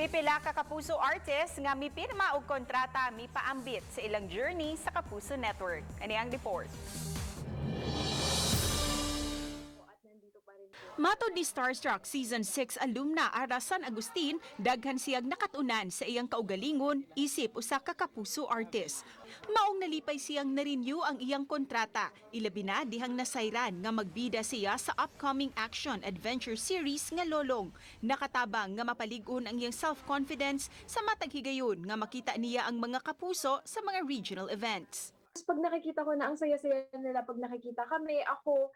Pipila ka kapuso artist nga mipirma og kontrata mipaambit sa ilang journey sa Kapuso Network. Ani ang report. Matod ni Starstruck Season 6 alumna Ara San Agustin, daghan siyang nakatunan sa iyang kaugalingon isip usa ka kapuso artist. Maong nalipay siyang na-renew ang iyang kontrata, ilabi na dihang nasayran nga magbida siya sa upcoming action-adventure series nga Lolong. Nakatabang nga mapalig-on ang iyang self-confidence sa matag higayon nga makita niya ang mga kapuso sa mga regional events. Pag nakikita ko na ang saya-saya nila pag nakikita kami, ako,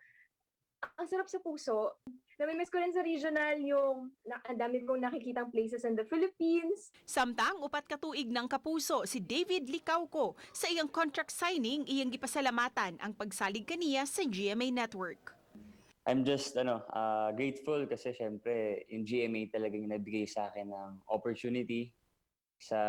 ang sarap sa puso. Namimiss ko rin sa regional yung ang dami kong nakikitang places in the Philippines. Samtang upat ka tuig ng kapuso si David Licauco sa iyang contract signing iyang gipasalamatan ang pagsalig kaniya sa GMA Network. I'm just grateful kasi syempre yung GMA talagang nabigay sa akin ng opportunity sa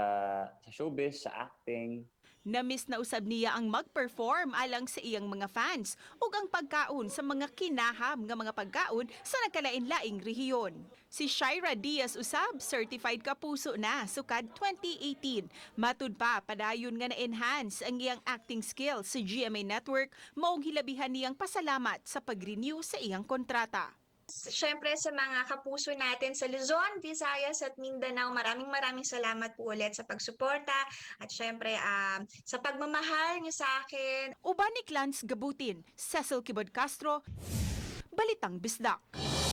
showbiz, sa acting. Namiss na usab niya ang mag-perform alang sa iyang mga fans ug ang pagkaon sa mga kinaham nga mga pagkaon sa nagkalain-laing rehiyon. Si Shaira Diaz usab certified kapuso na sukad 2018. Matud pa padayon nga na-enhance ang iyang acting skills sa GMA Network, maong hilabihan niyang pasalamat sa pag-renew sa iyang kontrata. Siyempre sa mga kapuso natin sa Luzon, Visayas at Mindanao, maraming salamat po ulit sa pagsuporta at siyempre sa pagmamahal niyo sa akin. Uban ni Clans Gabutin, Cecil Kibod Castro, Balitang Bisdak.